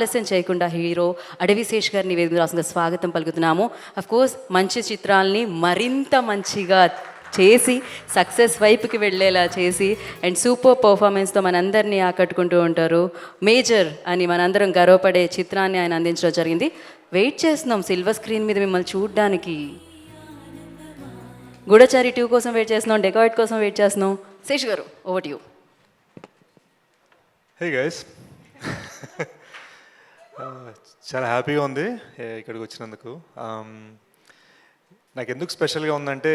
ఆలస్యం చేయకుండా హీరో అడవిశేష్ గారిని వేదిక రాసిన స్వాగతం పలుకుతున్నాము. కోర్స్ మంచి చిత్రాల్ని మరింత మంచిగా చేసి సక్సెస్ వైపుకి వెళ్ళేలా చేసి అండ్ సూపర్ పర్ఫార్మెన్స్తో మనందరినీ ఆకట్టుకుంటూ ఉంటారు. మేజర్ అని మనందరం గర్వపడే చిత్రాన్ని ఆయన అందించడం జరిగింది. వెయిట్ చేస్తున్నాం సిల్వర్ స్క్రీన్ మీద మిమ్మల్ని చూడడానికి. గూఢచారి 2 కోసం వెయిట్ చేస్తున్నాం, డెకాయిట్ కోసం వెయిట్ చేస్తున్నాం. శేష్ గారు, over to you. Hey guys, చాలా హ్యాపీగా ఉంది ఇక్కడికి వచ్చినందుకు. నాకు ఎందుకు స్పెషల్గా ఉందంటే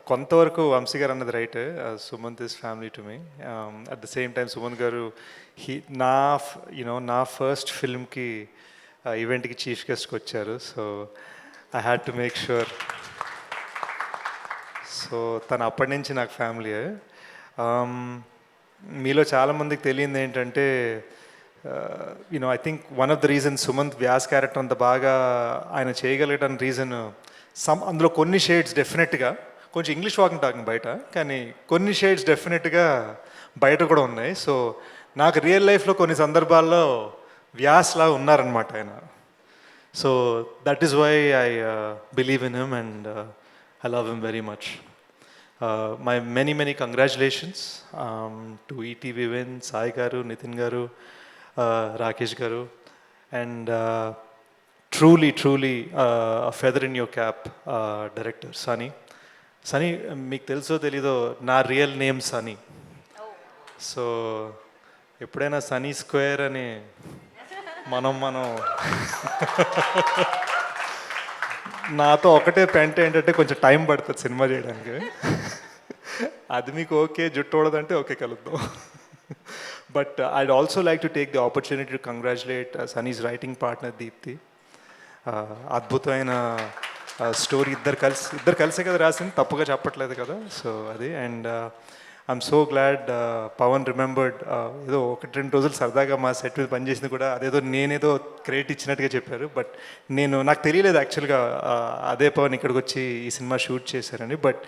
కొంతవరకు వంశీ గారు అన్నది right, Sumanth is family to me. At the same time Sumanth గారు నా ఫస్ట్ ఫిల్మ్కి ఈవెంట్కి చీఫ్ గెస్ట్కి వచ్చారు. So I had to make sure. So తను అప్పటి నుంచి నాకు ఫ్యామిలీయే. మీలో చాలామందికి తెలియంది ఏంటంటే I think one of the reason Sumanth Vyas character అంత బాగా ఆయన చేయగలిగడానికి రీజన్ అందులో కొన్ని షేడ్స్ డెఫినెట్గా కొంచెం ఇంగ్లీష్ వాకింగ్ టాకింగ్ బయట, కానీ కొన్ని షేడ్స్ డెఫినెట్గా బయట కూడా ఉన్నాయి. సో నాకు రియల్ లైఫ్లో కొన్ని సందర్భాల్లో వ్యాస్లా ఉన్నారనమాట ఆయన. So that is why I believe in him and I love him very much. My many congratulations to ETV Win, Sai Garu, Nitin Garu, Rakesh Garu, and truly a feather in your cap, director Sunny. Sunny, meeku teluso telido na real name Sunny. So eppudaina Sunny Square ani మనం నాతో ఒకటే పెంట ఏంటంటే కొంచెం time పడుతుంది cinema చేయడానికి. అది మీకు ఓకే, జుట్టు ఓడదంటే ఓకే, కలుద్దాం. But I'd also like to take the opportunity to congratulate Sunny's writing partner Deepti. అద్భుతమైన స్టోరీ, ఇద్దరు కలిసే కదా రాసింది, తప్పుగా చెప్పట్లేదు కదా. సో అది, and I'm so glad Pawan remembered. ఏదో 1-2 రోజులు సరదాగా మా సెట్ మీద పనిచేసింది కూడా అదేదో నేనేదో క్రెడిట్ ఇచ్చినట్టుగా చెప్పారు. బట్ నాకు తెలియలేదు యాక్చువల్గా అదే పవన్ ఇక్కడికి వచ్చి ఈ సినిమా షూట్ చేశారని. బట్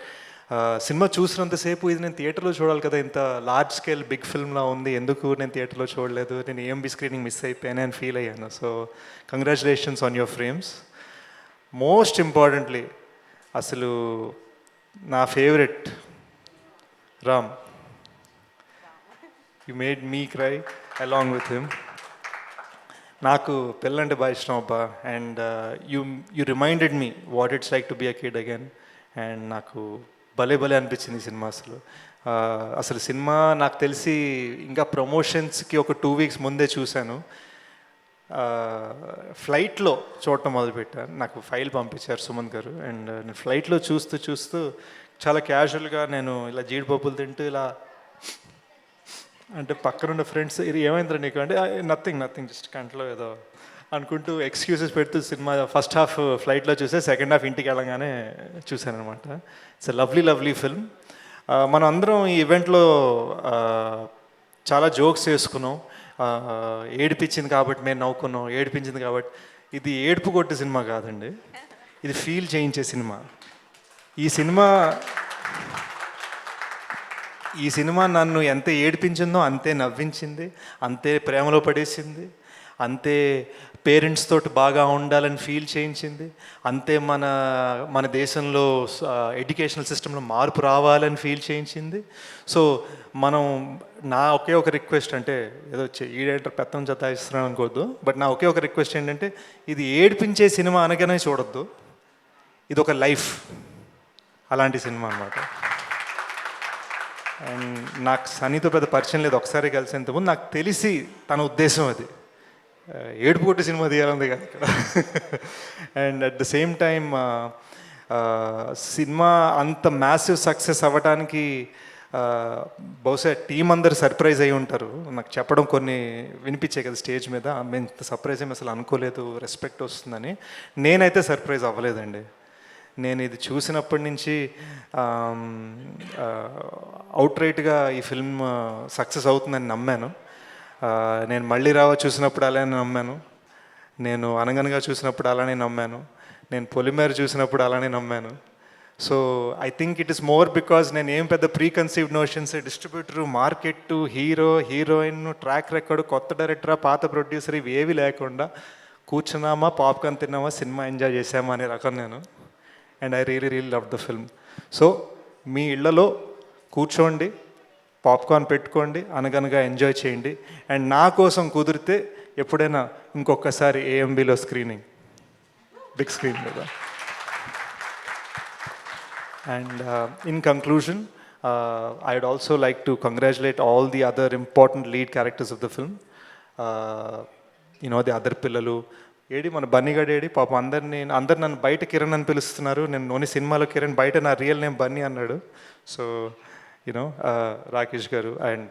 సినిమా చూసినంతసేపు ఇది నేను థియేటర్లో చూడాలి కదా, ఇంత లార్జ్ స్కేల్ బిగ్ ఫిల్మ్లా ఉంది, ఎందుకు నేను థియేటర్లో చూడలేదు, నేను ఏఎంబీ స్క్రీనింగ్ మిస్ అయిపోయాను అని ఫీల్ అయ్యాను. So congratulations on your frames. Most importantly అసలు నా favourite Ram, you made me cry along with him. నాకు పెళ్ళంటే బాగా ఇష్టం అబ్బా, and you reminded me what it's like to be a kid again. And నాకు భలే అనిపించింది ఈ సినిమా. అసలు సినిమా నాకు తెలిసి ఇంకా ప్రమోషన్స్కి ఒక 2 weeks ముందే చూశాను. ఫ్లైట్లో చూడటం మొదలుపెట్టాను. నాకు ఫైల్ పంపించారు సుమంత్ గారు, అండ్ నేను ఫ్లైట్లో చూస్తూ చాలా క్యాజువల్గా నేను ఇలా జీడిపప్పులు తింటూ ఇలా అంటే పక్కనున్న ఫ్రెండ్స్ ఇది ఏమైందిరా నీకు అంటే నథింగ్ జస్ట్ కంట్లో ఏదో అనుకుంటూ ఎక్స్క్యూజెస్ పెడుతూ సినిమా ఫస్ట్ హాఫ్ ఫ్లైట్లో చూసే, సెకండ్ హాఫ్ ఇంటికి వెళ్ళగానే చూశాను అనమాట. It's lovely film. మనం అందరం ఈ ఈవెంట్లో చాలా జోక్స్ చేసుకున్నాం. ఏడిపించింది కాబట్టి మేము నవ్వుకున్నాం, ఏడిపించింది కాబట్టి. ఇది ఏడుపు కొట్టే సినిమా కాదండి, ఇది ఫీల్ చేయించే సినిమా. ఈ సినిమా నన్ను ఎంత ఏడిపించిందో అంతే నవ్వించింది, అంతే ప్రేమలో పడేసింది, అంతే పేరెంట్స్ తోటి బాగా ఉండాలని ఫీల్ చేయించింది, అంతే మన దేశంలో ఎడ్యుకేషనల్ సిస్టంలో మార్పు రావాలని ఫీల్ చేయించింది. సో నా ఒకే ఒక రిక్వెస్ట్, అంటే ఏదో ఈడేంటర్ పెత్తం జతాయిస్తున్నాను అనుకోవద్దు, బట్ నా ఒకే ఒక రిక్వెస్ట్ ఏంటంటే ఇది ఏడిపించే సినిమా అనగానే చూడొద్దు, ఇది ఒక లైఫ్, అలాంటి సినిమా అనమాట. అండ్ నాకు సనీతో పెద్ద పరిచయం లేదు, ఒకసారి కలిసేంతకుముందు నాకు తెలిసి తన ఉద్దేశం అది ఏడుపు కొట్టి సినిమా తీయాలంది కదా ఇక్కడ. And at the same time cinema అంత మ్యాసివ్ సక్సెస్ అవ్వడానికి బహుశా టీం అందరు సర్ప్రైజ్ అయి ఉంటారు. నాకు చెప్పడం కొన్ని వినిపించాయి కదా స్టేజ్ మీద, మేము ఇంత సర్ప్రైజ్ ఏమి అసలు అనుకోలేదు, రెస్పెక్ట్ వస్తుందని. నేనైతే సర్ప్రైజ్ అవ్వలేదండి. నేను ఇది చూసినప్పటి నుంచి అవుట్రైట్గా ఈ ఫిల్మ్ సక్సెస్ అవుతుందని నమ్మాను. నేను మళ్ళీ చూసినప్పుడు అలానే నమ్మాను, నేను అనగనగా చూసినప్పుడు అలానే నమ్మాను, నేను పొలిమేర చూసినప్పుడు అలానే నమ్మాను, so I think it is more because నేను ఏం పెద్ద preconceived notions distributor market hero heroine track record కొత్త డైరెక్టరా పాత ప్రొడ్యూసర్ ఇవి ఏవి లేకుండా కూర్చున్నామా పాప్కార్న్ తిన్నామా సినిమా ఎంజాయ్ చేసామా అనే రకం నేను. And I really love the film. So మీ ఇళ్లలో కూర్చోండి, పాప్కార్న్ పెట్టుకోండి, అనగనగా ఎంజాయ్ చేయండి. అండ్ నా కోసం కుదిరితే ఎప్పుడైనా ఇంకొకసారి ఏఎంబీలో స్క్రీనింగ్, బిగ్ స్క్రీన్ మీద. And in conclusion, I'd also like to congratulate all the other important lead characters of the film. The other పిల్లలు ఏడి మన బన్నీగాడు ఏడి పాపం అందరు నన్ను బయట కిరణ్ అని పిలుస్తున్నారు. నేను ఓన్లీ సినిమాలో కిరణ్, బయట నా రియల్ నేమ్ బన్నీ అన్నాడు. సో రాకేష్ గారు అండ్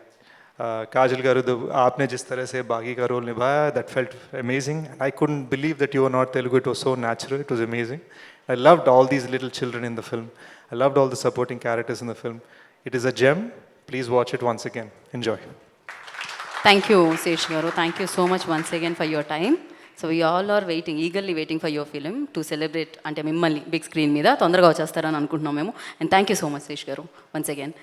काजल गारू, आपने जिस तरह से बागी का रोल निभाया, that felt amazing. I couldn't believe that you were not Telugu. It was so natural. It was amazing. I loved all these little children in the film. I loved all the supporting characters in the film. It is a gem. Please watch it once again. Enjoy. Thank you, Sesh Garu. Thank you so much once again for your time. So we all are waiting, eagerly waiting for your film to celebrate అంటే మిమ్మల్ని big screen మీద తొందరగా వచ్చేస్తారని అనుకుంటున్నాం మేము. And thank you so much, Sesh Garu, once again.